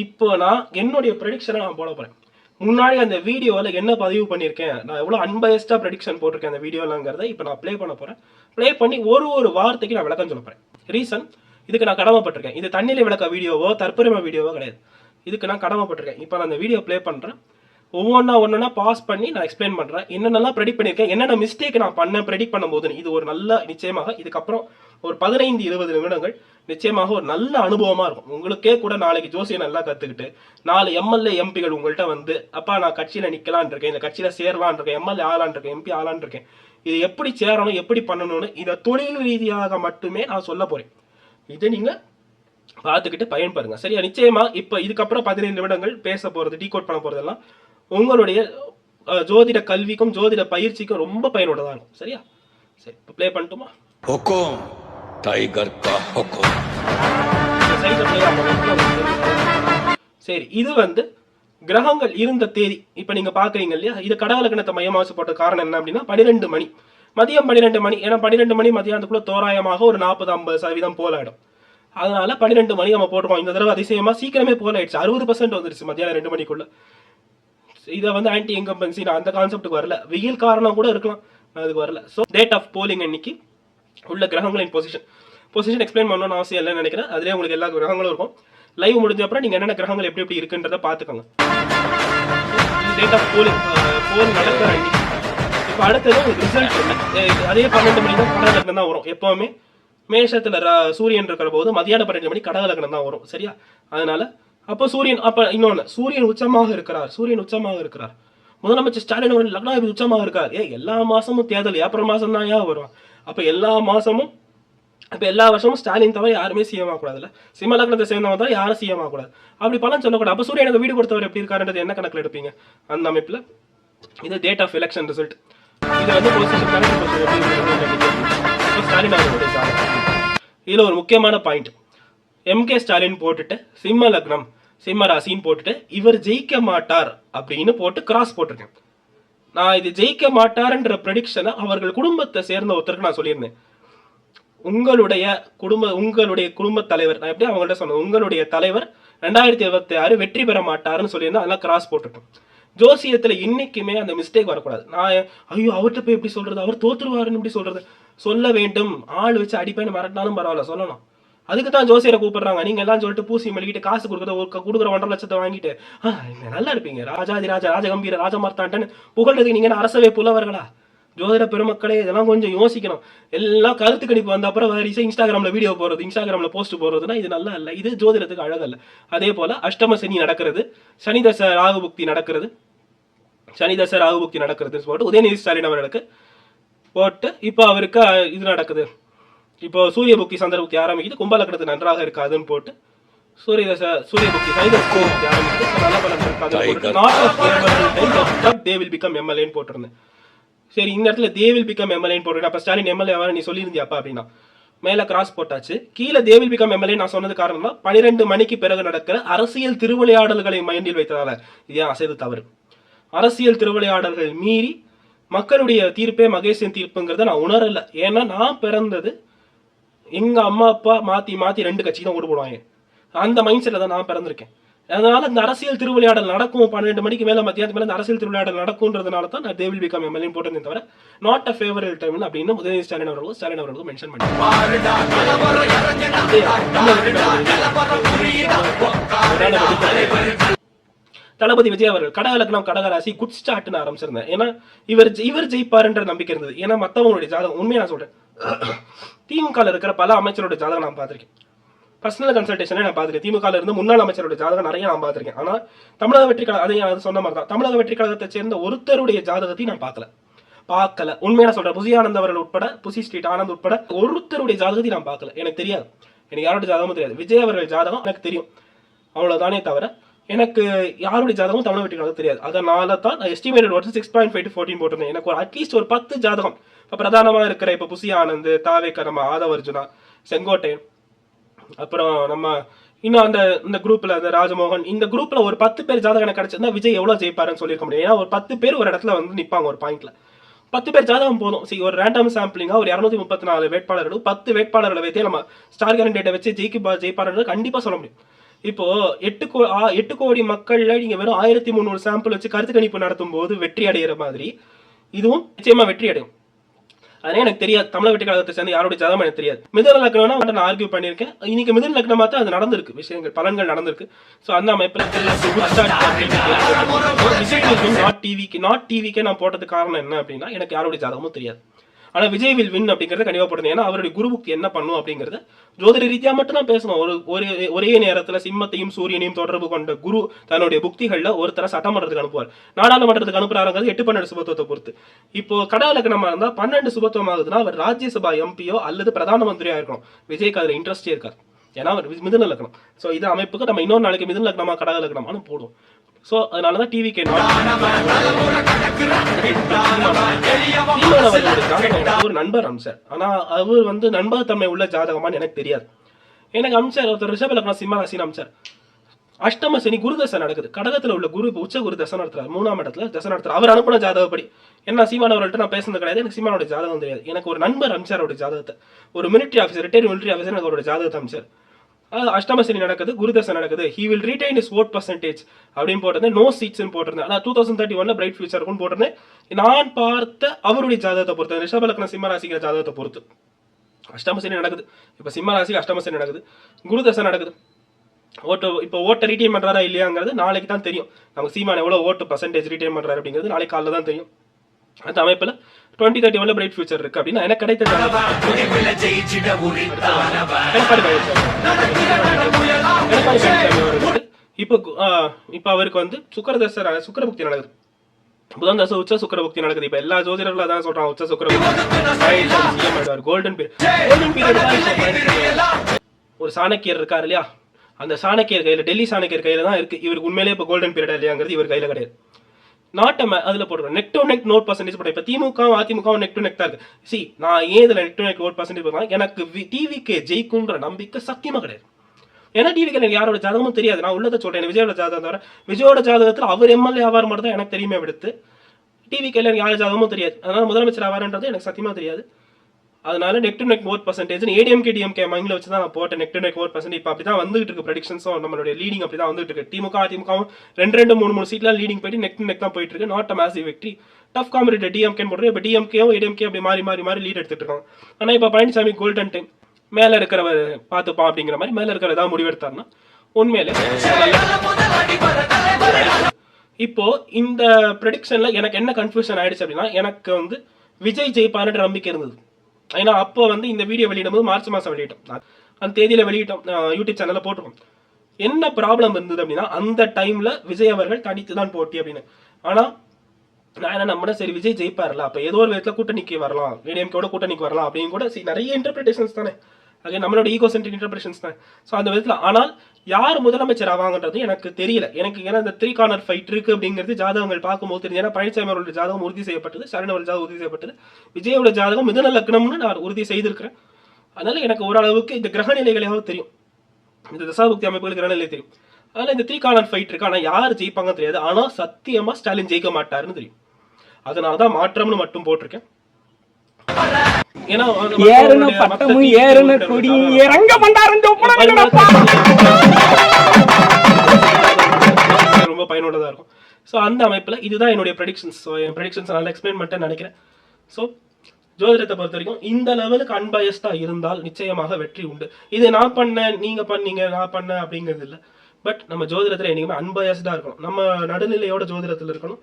இப்போ நான் என்னுடைய ப்ரெடிக்ஷனை நான் போட போறேன். முன்னாடி அந்த வீடியோவில் என்ன பதிவு பண்ணியிருக்கேன், நான் எவ்வளோ அன்பயஸ்டாக ப்ரெடிக்ஷன் போட்டிருக்கேன் அந்த வீடியோலங்கிறத இப்போ நான் ப்ளே பண்ண போகிறேன். ப்ளே பண்ணி ஒரு வார்த்தைக்கு நான் விளக்கம் சொல்ல போகிறேன். ரீசன், இதுக்கு நான் கடமைப்பட்டிருக்கேன். இது தண்ணியில் விளக்க வீடியோவோ தற்பெருமை வீடியோவோ கிடையாது. இதுக்கு நான் கடமைப்பட்டிருக்கேன். இப்போ நான் அந்த வீடியோ ப்ளே பண்ணுறேன். ஒவ்வொன்றா பாஸ் பண்ணி நான் எக்ஸ்பிளைன் பண்ணுறேன். என்னென்னலாம் ப்ரெடிக்ட் பண்ணியிருக்கேன், என்னென்ன மிஸ்டேக் நான் பண்ணேன் ப்ரெடிக்ட் பண்ணும்போது. இது ஒரு நல்ல நிச்சயமாக இதுக்கப்புறம் ஒரு 15-20 நிமிடங்கள் நிச்சயமாக ஒரு நல்ல அனுபவமாக இருக்கும். உங்களுக்கே கூட நாளைக்கு ஜோசியை நல்லா கற்றுக்கிட்டு 4 எம்எல்ஏ எம்பிகள் உங்கள்கிட்ட வந்து, அப்பா நான் கட்சியில் நிற்கலான் இருக்கேன், இந்த கட்சியில் சேரலான் இருக்கேன், எம்எல்ஏ ஆளான் இருக்கேன், எம்பி ஆளான் இருக்கேன், இது எப்படி சேரணும் எப்படி பண்ணணும்னு இதை தொழில் ரீதியாக மட்டுமே நான் சொல்ல போகிறேன். இதை நீங்கள் பார்த்துக்கிட்டு பயன்பெறுங்க. சரியா? நிச்சயமா இப்போ இதுக்கப்புறம் 15 நிமிடங்கள் பேச போகிறது, டீகோட் பண்ண போகிறதெல்லாம் உங்களுடைய ஜோதிட கல்விக்கும் ஜோதிட பயிற்சிக்கும் ரொம்ப பயனுள்ளதாக இருக்கும். சரியா? சரி, இப்போ ப்ளே பண்ணட்டுமா? हुकुम टाइगर का हुकुम. சரி, இது வந்து கிரகங்கள் இருந்த தேதி இப்போ நீங்க பாக்குறீங்க இல்லையா? இது கடகலக்கணத்தை மையமாக போட்ட காரணம் என்ன அப்படின்னா 12 மணி, மதியம் 12 மணி. ஏன்னா 12 மணி மதியானத்துக்குள்ள தோராயமாக ஒரு 40-50% போல ஆயிடும். அதனால 12 மணி நம்ம போட்டுருக்கோம். இந்த தடவை அதிசயமா சீக்கிரமே போல ஆயிடுச்சு. 60% வந்துருச்சு மதியானம் 2 மணிக்குள்ள. இதை வந்து ஆன்டி இன்கம்பன்சி, நான் அந்த கான்செப்டுக்கு வரல. வெயில் காரணம் கூட இருக்கலாம், அதுக்கு வரல. ஸோ டேட் ஆஃப் போலிங் அன்னைக்கு உள்ள கிரகங்களின் பொசிஷன் எக்ஸ்பிளைன் பண்ணணும்னு அவசியம் இல்லைன்னு நினைக்கிறேன். அதுலேயே உங்களுக்கு எல்லா கிரகங்களும் இருக்கும். லைவ் முடிஞ்ச அப்புறம் நீங்கள் என்னென்ன கிரகங்கள் எப்படி இருக்குன்றதை பார்த்துக்கோங்க. டேட் ஆஃப் போலிங் நடக்கிற அன்னைக்கு. இப்போ அடுத்தது உங்களுக்கு ரிசல்ட் இல்லை. அதே 12 மணி தான் கடகலக்னம் தான் வரும். எப்போவுமே மேஷத்தில் சூரியன் இருக்கிற போது மதியானம் 12 மணி கடகலக்னம் தான் வரும். சரியா? அதனால அப்போ சூரியன், அப்போ இன்னொன்று, சூரியன் உச்சமாக இருக்கிறார். முதலமைச்சர் ஸ்டாலின் அவர்கள் லக்னாதிபதி உச்சமாக இருக்கார். எல்லா மாசமும் தேர்தல் ஏப்ரல் மாசம் தான் வரும். அப்போ எல்லா மாசமும், இப்போ எல்லா வருஷமும் ஸ்டாலின் தவிர யாருமே சிஎம் ஆகக்கூடாதுல்ல. சிம்ம லக்னத்தை சேர்ந்தவங்க தான் யாரும் சிஎம் ஆகக்கூடாது. அப்படி பலன் சொல்லக்கூடாது. அப்போ சூரியனுக்கு வீடு கொடுத்தவர் எப்படி இருக்காருன்றது என்ன கணக்கில் எடுப்பீங்க? அந்த அமைப்பில் இது டேட் ஆஃப் எலெக்ஷன் ரிசல்ட். இது வந்து ஸ்டாலின் அவர்களுடைய ஜாதகம். இதில் ஒரு முக்கியமான பாயிண்ட், எம்கே ஸ்டாலின் போட்டுட்டு சிம்ம லக்னம் சிம்ம ராசின்னு போட்டுட்டு இவர் ஜெயிக்க மாட்டார் அப்படின்னு போட்டு கிராஸ் போட்டிருக்கேன். நான் இது ஜெயிக்க மாட்டார்ன்ற ப்ரெடிக்ஷனை அவர்கள் குடும்பத்தை சேர்ந்த ஒருத்தருக்கு நான் சொல்லியிருந்தேன். உங்களுடைய குடும்ப தலைவர், நான் எப்படி அவங்கள்ட்ட சொன்னேன், உங்களுடைய தலைவர் 2026 வெற்றி பெற மாட்டாருன்னு சொல்லியிருந்தேன். அதெல்லாம் கிராஸ் போட்டிருக்கேன். ஜோசியத்தில் இன்னைக்குமே அந்த மிஸ்டேக் வரக்கூடாது. நான் ஐயோ அவர்கிட்ட போய் எப்படி சொல்றது, அவர் தோத்துருவாருன்னு எப்படி சொல்றது, சொல்ல வேண்டும். ஆள் வச்சு அடிப்பேன்னு மிரட்டினாலும் பரவாயில்ல, சொல்லணும். அதுக்கு தான் ஜோசியரை கூப்பிடுறாங்க. நீங்க எல்லாம் சொல்லிட்டு பூசி மெழுகிட்டு காசு கொடுக்குற 1.5 லட்சத்தை வாங்கிட்டு நல்லா இருப்பீங்க, ராஜகம்பீர ராஜமார்த்தான்ட்டு புகழ்றதுக்கு நீங்க அரசவை புலவர்களா? ஜோதிட பெருமக்களே, இதெல்லாம் கொஞ்சம் யோசிக்கணும். எல்லாம் கருத்து கணிப்பு வந்த அப்புறம் வரிசை இன்ஸ்டாகிராம்ல வீடியோ போடுறது, இன்ஸ்டாகிராம்ல போஸ்ட் போடுறதுன்னா இது நல்லா இல்லை. இது ஜோதிடத்துக்கு அழகல்ல. அதே போல அஷ்டம சனி நடக்கிறது, சனிதச ராகுபுக்தி நடக்கிறது போட்டு உதயநிதி ஸ்டாலின் அவர்களுக்கு போட்டு இப்போ அவருக்கு இது நடக்குது. இப்போ சூரிய புக்தி சந்திர புக்தி ஆரம்பிக்குது, கும்பலக்கணத்து நன்றாக இருக்காதுன்னு போட்டு சூரிய புக்தி ஆரம்பிக்குது, நல்ல பலன் இருக்காது, தே வில் பிகம் எம்எல்ஏன்னு போட்டிருந்தேன். சரி, இந்த இடத்துல தே வில் பிகம் எம்எல்ஏன்னு போட்டிருக்கேன். அப்போ ஸ்டாலின் எம்எல்ஏ நீ சொல்லியிருந்தியாப்பா அப்படின்னா மேலே கிராஸ் போட்டாச்சு. கீழே தே வில் பிகம் எம்எல்ஏ நான் சொன்னது காரணமா 12 மணிக்கு பிறகு நடக்கிற அரசியல் திருவிளையாடல்களை மைண்டில் வைத்ததால இதே அசைது தவறு. அரசியல் திருவிளையாடல்கள் மீறி மக்களுடைய தீர்ப்பே மகேஷின் தீர்ப்புங்கிறத நான் உணரல. ஏன்னா நான் பிறந்தது எங்க அம்மா அப்பா மாத்தி 2 கட்சி தான் ஓட்டு போடுவாங்க. அந்த மைண்ட் செட்ல தான் நான் பிறந்திருக்கேன். அதனால இந்த அரசியல் திருவிளையாடல் நடக்கும் 12 மணிக்கு மேல மத்தியானத்துக்கு மேல இந்த அரசியல் திருவிளையாடல் நடக்கும்ன்றதுனால தான் நான் தே வில் பிகம் எம்எல்ஏ போட்டேன் தவிர நாட் அ ஃபேவரட் டைம் அப்படின்னு உதயநிதி ஸ்டாலின் அவர்களுக்கு மென்ஷன் பண்ணி தளபதி விஜய் அவர்கள் கடகலக்னம் கடகராசி குட் ஸ்டார்ட்னு ஆரம்பிச்சிருந்தேன். ஏன்னா இவர் ஜெயிப்பாருன்ற நம்பிக்கை இருந்தது. ஏன்னா மற்றவங்களுடைய ஜாதகம் உண்மையை நான் சொல்றேன், திமுக இருக்கிற பல அமைச்சரோட ஜாதகம் நான் பார்த்திருக்கேன். பர்சனல் கன்சல்டேஷனே நான் பார்த்துருக்கேன். திமுக இருந்து முன்னாள் அமைச்சரோட ஜாதகம் நிறைய நான் பார்த்திருக்கேன். ஆனா தமிழக வெற்றி கழகம், அதை சொன்ன மாதிரி தான், தமிழக வெற்றி கழகத்தை சேர்ந்த ஒருத்தருடைய ஜாதகத்தையும் நான் பார்க்கல. உண்மையா சொல்றேன், புசி ஆனந்த் அவர்கள் உட்பட, புசி ஸ்ட்ரீட் ஆனந்த் உட்பட ஒருத்தருடைய ஜாதகத்தையும் நான் பார்க்கல. எனக்கு தெரியாது, எனக்கு யாரோட ஜாதகமும் தெரியாது. விஜய் அவர்கள் ஜாதகம் எனக்கு தெரியும், அவ்வளவுதானே தவிர எனக்கு யாருடைய ஜாதகமும் தமிழக வெற்றி கழகம் தெரியாது. அதனால தான் நான் எஸ்டிமேட்டட் வருஷம் 6.5 to 14 போட்டிருந்தேன். எனக்கு ஒரு அட்லீஸ்ட் ஒரு 10 ஜாதகம் இப்போ பிரதானமாக இருக்கிற இப்போ புசி ஆனந்த், தாவேக்க, நம்ம ஆதவர்ஜுனா, செங்கோட்டையன், அப்புறம் நம்ம இன்னும் இந்த குரூப்ல அந்த ராஜமோகன், இந்த குரூப்ல ஒரு 10 பேர் ஜாதகம் எனக்கு கிடைச்சிருந்தா விஜய் எவ்வளவு ஜெயிப்பாருன்னு சொல்லியிருக்க முடியும். ஏன்னா ஒரு 10 பேர் ஒரு இடத்துல வந்து நிற்பாங்க ஒரு பாயிண்ட்ல. 10 பேர் ஜாதகம் போதும். சரி, ஒரு ரேண்டம் சாம்பிளிங்கா ஒரு 234 வேட்பாளர்கள் 10 வேட்பாளர்களை வைத்தே நம்ம ஸ்டார் கேரண்டேட்டை வச்சு ஜெயிப்பாருன்றது கண்டிப்பா சொல்ல முடியும். இப்போ 8 கோடி மக்கள்ல நீங்க வெறும் 1300 சாம்பிள் வச்சு கருத்து கணிப்பு நடத்தும் போது வெற்றி அடைகிற மாதிரி இதுவும் நிச்சயமா வெற்றி அடையும். அதே எனக்கு தெரியாது, தமிழக வெற்றி கழகத்தை சேர்ந்து யாரோட ஜாதகம் எனக்கு தெரியாது. மிதுன லக்னம்னா நான் ஆர்கியூ பண்ணியிருக்கேன். இன்னைக்கு மிதுன லக்னமா தான் அது நடந்திருக்கு, விஷயங்கள் பலன்கள் நடந்திருக்கு. ஸோ அந்த அமைப்பில் நாட் டிவிக்கே நான் போட்டது காரணம் என்ன அப்படின்னா, எனக்கு யாரோட ஜாதகமும் தெரியாது. ஆனா விஜய் வில் வின் அப்படிங்கறத கண்டிப்பா போடுறது. ஏன்னா அவருடைய குரு புக்தி என்ன பண்ணும் அப்படிங்கறத ஜோதிட ரீதியா மட்டும் தான் பேசணும். ஒரே நேரத்துல சிம்மத்தையும் சூரியனையும் தொடர்பு கொண்ட குரு தன்னுடைய புக்திகள்ல ஒருத்தர சட்டமன்றத்துக்கு அனுப்புவார். நாடாளுமன்றத்துக்கு அனுப்புறாங்கிறது 8-12 சுபத்துவத்தை பொறுத்து. இப்போ கடக லக்னமா இருந்தா 12 சுபத்துவம் ஆகுதுன்னா அவர் ராஜ்யசபா எம்பியோ அல்லது பிரதான மந்திரியா இருக்கணும். விஜய்க்கு அதுல இன்ட்ரெஸ்டே இருக்காது, ஏன்னா அவர் மிதுன லக்னம். ஸோ இது அமைப்புக்கு நம்ம இன்னொரு நாளைக்கு மிதுன லக்னமா கடக லக்னமானு போடுவோம். ஸோ அதனாலதான் டிவிக்கு ஒரு நண்பர் அம்சர். ஆனா அவர் வந்து நண்பகத்தன்மை உள்ள ஜாதகமான்னு எனக்கு தெரியாது. எனக்கு அம்சர் ஒருத்தர் ரிஷப லக்னம் சிம்ம ராசின்னு அம்சர். அஷ்டம சனி குருதசை நடக்குது. கடகத்துல உள்ள குரு உச்ச குரு தசை நடத்துறாரு, 3ஆம் இடத்துல தசை நடத்துறாரு. அவர் அனுப்பின ஜாதகப்படி என்ன சீமானவர்கள்ட்ட நான் பேசுனது கிடையாது. எனக்கு சீமானோட ஜாதகம் தெரியாது. எனக்கு ஒரு நண்பர் அம்சரோட ஜாதகத்தை, ஒரு military officer, retired military officer எனக்கு அவரோட ஜாதகத்தை அம்சர். அஷ்டமசனி நடக்குது, குருதசை நடக்குது. He will retain his vote percentage அப்படின்னு போட்டிருந்தேன். நோ சீட்ஸ் போட்டிருந்தேன். அதான் 2031 பிரைட் ஃபியூச்சர் இருக்குன்னு போட்டிருந்தேன். நான் பார்த்த அவருடைய ஜாதகத்தை பொறுத்து, ரிஷப லக்னம் சிம்ம ராசிக்கிற ஜாதகத்தை பொறுத்து அஷ்டமசனி நடக்குது. இப்ப சிம்ம ராசிக்கு அஷ்டமசனி நடக்குது, குருதசை நடக்குது. ஓட்டை ரீட்டைன் பண்றாரா இல்லையாங்கிறது நாளைக்கு தான் தெரியும். நமக்கு சீமான் எவ்வளவு ஓட்டு பர்சன்டேஜ் ரீட்டைன் பண்றாரு அப்படிங்கிறது நாளைக்கு காலைல தான் தெரியும். அந்த அமைப்புல 2031 பிரைட் ஃபியூச்சர் இருக்கு அப்படின்னா எனக்கு கிடைத்த இப்ப அவருக்கு வந்து சுக்கரபுக்தி நடக்குது. புதன் தசை உச்ச சுக்கரபுக்தி நடக்குது. இப்ப எல்லா ஜோதிடர்களும் அதான் சொல்றாங்க, உச்ச சுக்கரபுக்தி கோல்டன் பீரியட். ஒரு சாணக்கியர் இருக்காரு இல்லையா, அந்த சாணக்கியர் கையில, டெல்லி சாணக்கியர் கையில தான் இருக்கு. இவருக்கு உண்மையிலே இப்ப கோல்டன் பீரியட் இல்லையாங்கிறது இவர் கையில கிடையாது. நாட்டை அதுல போடுறோம் neck to neck vote percentage போடுறேன். இப்ப DMK AIADMK neck to neck தான் இருக்கு. சி நான் ஏன் இதுல neck to neck vote percentage போடுறேன், எனக்கு டிவிக்கு ஜெயிக்கும்ன்ற நம்பிக்கை சத்தியமா கிடையாது. ஏன்னா டிவிக்கு எனக்கு யாரோட ஜாதகமும் தெரியாது. நான் உள்ளதை சொல்றேன், விஜயோட ஜாதகம் தவிர விஜயோட ஜாதகத்தில் அவர் எம்எல்ஏ ஆவார் மட்டும் தான் எனக்கு தெரியுமே விடுத்து டிவிக்கு எனக்கு யார் ஜாதகமும் தெரியாது. அதனால முதலமைச்சர் ஆவார்ன்றது எனக்கு சத்தியமா தெரியாது. அதனால neck to neck vote percentage ADMK DMK மைண்ட்ல வச்சு தான் நான் போட்டேன். Neck to neck vote percentage இப்போ அப்படிதான் வந்துட்டு இருக்கு. ப்ரெடிக்ஷன்ஸும் நம்மளுடைய லீடிங் அப்படி தான் வந்துட்டு இருக்கு. திமுக அதிமுகவும் 2-3 சீட்லாம் லீடிங் போயிட்டு நெக் டு நெக் தான் போயிட்டு இருக்கு. Not a massive வெக்ட்ரி. Tough competitor DMK போடுறோம். இப்போ டிஎம்கேவும் ஏடிஎம்கே அப்படி மாறி லீட் எடுத்துட்டு இருக்காங்க. ஆனால் இப்போ பழனிசாமி கோல்டன் டைம் மேல இருக்கிறவர் பார்த்துப்பான் அப்படிங்கிற மாதிரி மேல இருக்கிற ஏதாவது முடிவெடுத்தாருன்னா உண்மையிலே இப்போ இந்த ப்ரெடிக்ஷன்ல எனக்கு என்ன கன்ஃபியூஷன் ஆயிடுச்சு அப்படின்னா, எனக்கு வந்து விஜய் ஜெயிப்பாருன்ற நம்பிக்கை இருந்தது. ஏன்னா அப்போ வந்து இந்த வீடியோ வெளியிடும் போது மார்ச் மாசம் வெளியிட்டோம், அந்த தேதியில வெளியிட்டோம், யூடியூப் சேனல்ல போட்டிருக்கோம். என்ன ப்ராப்ளம் இருந்தது அப்படின்னா, அந்த டைம்ல விஜய் அவர்கள் தனித்து தான் போட்டி அப்படின்னு. ஆனா நான் என்ன நம்பினேன், சரி விஜய் ஜெயிப்பார்ல, அப்ப ஏதோ ஒரு விதத்துல கூட்டணிக்கு வரலாம், ஏடிஎம்கேவோட கூட்டணிக்கு வரலாம் அப்படின்னு கூட நிறைய இன்டர்பிரேஷன்ஸ் தானே, அது நம்மளோட ஈகோ சென்ட்ரிக் இன்டர்பிரேஷன்ஸ் தான். ஸோ அந்த விதத்துல ஆனால் யார் முதலமைச்சர் ஆவாங்கன்றது எனக்கு தெரியல. எனக்கு ஏன்னா இந்த 3 கார்னர் ஃபைட் இருக்கு அப்படிங்கிறது ஜாதகங்கள் பார்க்கும்போது தெரியும். ஏன்னா பழனிசாமி அவருடைய ஜாதகம் உறுதி செய்யப்பட்டது, சரண் அவர்கள் ஜாதகம் உறுதி செய்யப்பட்டது, விஜயோட ஜாதகம் மிதுன லக்னம்னு நான் உறுதி செய்திருக்கிறேன். அதனால எனக்கு ஓரளவுக்கு இந்த கிரக நிலைகளையாவது தெரியும், இந்த தசாபுக்தி அமைப்புகள் கிரக நிலை தெரியும். அதனால இந்த 3 கார்னர் ஃபைட் இருக்கு. ஆனா யார் ஜெயிப்பாங்க தெரியாது. ஆனா சத்தியமா ஸ்டாலின் ஜெயிக்க மாட்டாருன்னு தெரியும். அதனாலதான் மாற்றம்னு மட்டும் போட்டிருக்கேன். ரொம்ப பயனுள்ளதா இருக்கும். சோ அந்த அமைப்புல இதுதான் என்னுடைய ப்ரெடிக்ஷன்ஸ். சோ என் ப்ரெடிக்ஷன்ஸ் நல்லா எக்ஸ்பிளைன் பண்ணிட்டேன்னு நினைக்கிறேன். சோ ஜோதிடத்தை பொறுத்த வரைக்கும் இந்த லெவலுக்கு அன்பயஸ்டா இருந்தால் நிச்சயமாக வெற்றி உண்டு. இது நான் பண்ணேன், நீங்க பண்ணீங்க, நான் பண்ணேன் அப்படிங்கிறது இல்லை. பட் நம்ம ஜோதிடத்துல என்னைக்குமே அன்பயஸ்டா இருக்கணும். நம்ம நடுநிலையோட ஜோதிடத்துல இருக்கணும்.